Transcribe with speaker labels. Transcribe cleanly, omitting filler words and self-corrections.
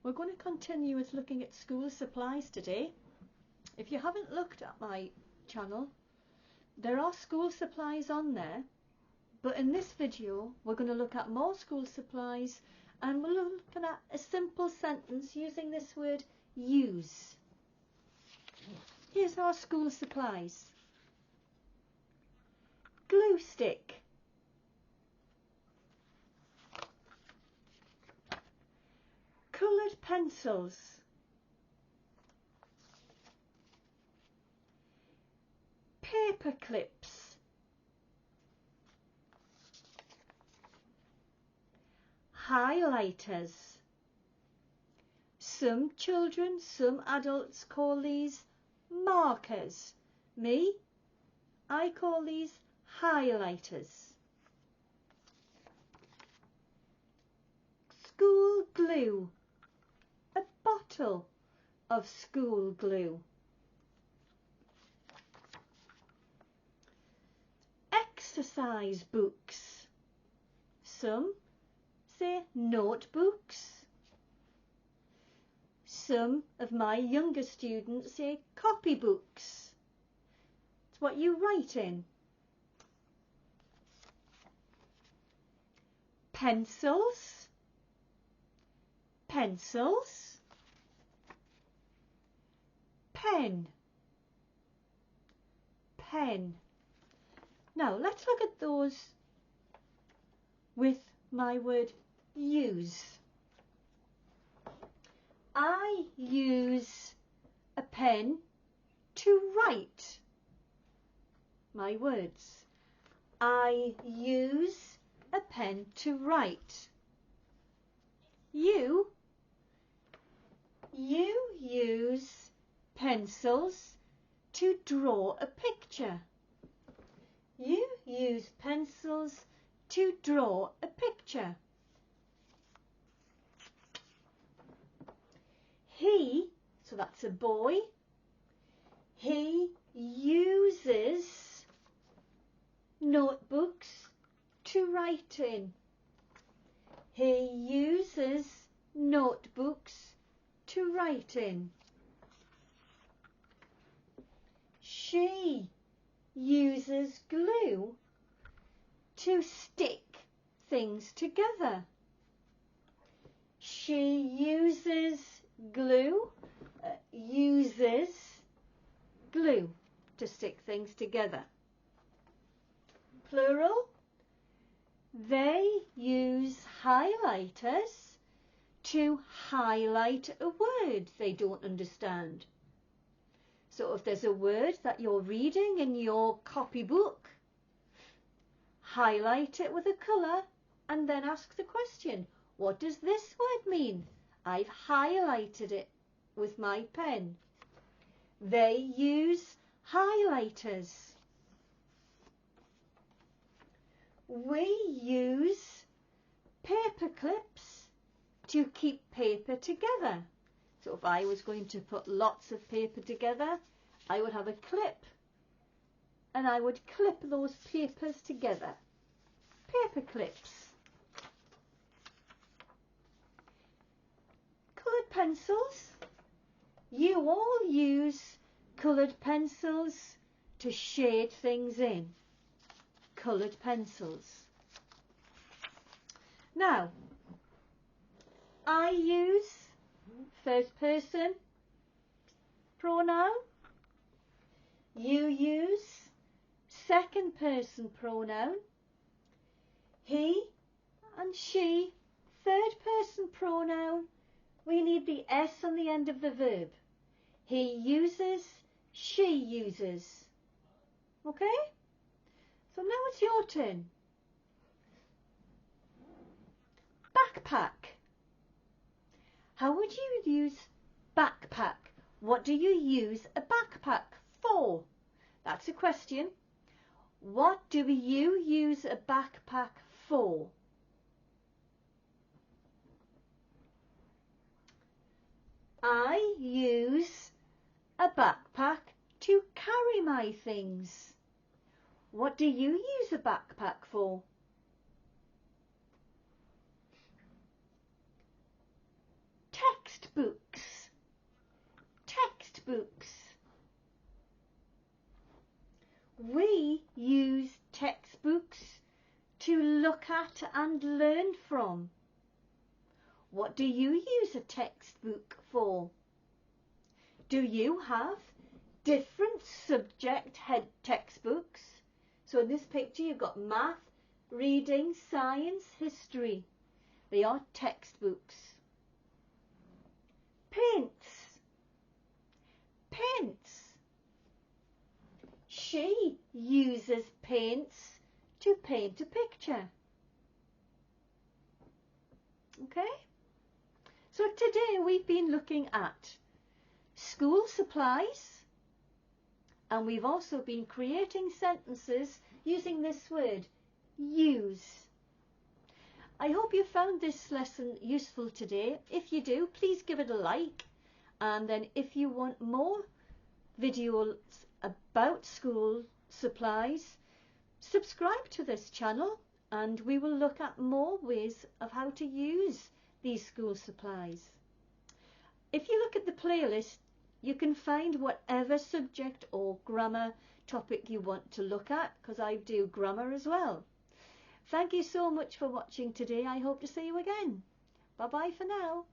Speaker 1: We're going to continue with looking at school supplies today. If you haven't looked at my channel, there are school supplies on there, but in this video we're going to look at more school supplies, and we're looking at a simple sentence using this word use. Here's our school supplies. Glue stick, coloured pencils, paper clips, highlighters. Some children, some adults call these markers. Me, I call these highlighters. School glue, a bottle of school glue. Exercise books. Some say notebooks. Some of my younger students say copybooks. It's what you write in. Pencils, pencils, pen, pen. Now let's look at those with my word use. I use a pen to write my words. I use a pen to write. You use pencils to draw a picture. You use pencils to draw a picture. He, so that's a boy, he uses notebooks to write in. He uses notebooks to write in. She uses glue to stick things together. She uses glue to stick things together. Plural, they use highlighters to highlight a word they don't understand. So if there's a word that you're reading in your copybook, highlight it with a colour and then ask the question, what does this word mean? I've highlighted it with my pen. They use highlighters. We use paper clips to keep paper together. So if I was going to put lots of paper together, I would have a clip and I would clip those papers together. Paper clips. Coloured pencils. You all use coloured pencils to shade things in. Coloured pencils. Now, I use first person pronoun. You use second person pronoun. He and she, third person pronoun. We need the S on the end of the verb. He uses, she uses. Okay? So now it's your turn. Backpack. How would you use backpack? What do you use a backpack for? That's a question. What do you use a backpack for? I use a backpack to carry my things. What do you use a backpack for? textbooks. Textbooks. We use textbooks to look at and learn from. What do you use a textbook for? Do you have different subject head textbooks? So in this picture you've got math, reading, science, history. They are textbooks. Paints. Paints. She uses paints to paint a picture. Okay? So today we've been looking at school supplies, and we've also been creating sentences using this word, use. I hope you found this lesson useful today. If you do, please give it a like, and then if you want more videos about school supplies, subscribe to this channel and we will look at more ways of how to use these school supplies. If you look at the playlist, you can find whatever subject or grammar topic you want to look at, because I do grammar as well. Thank you so much for watching today. I hope to see you again. Bye bye for now.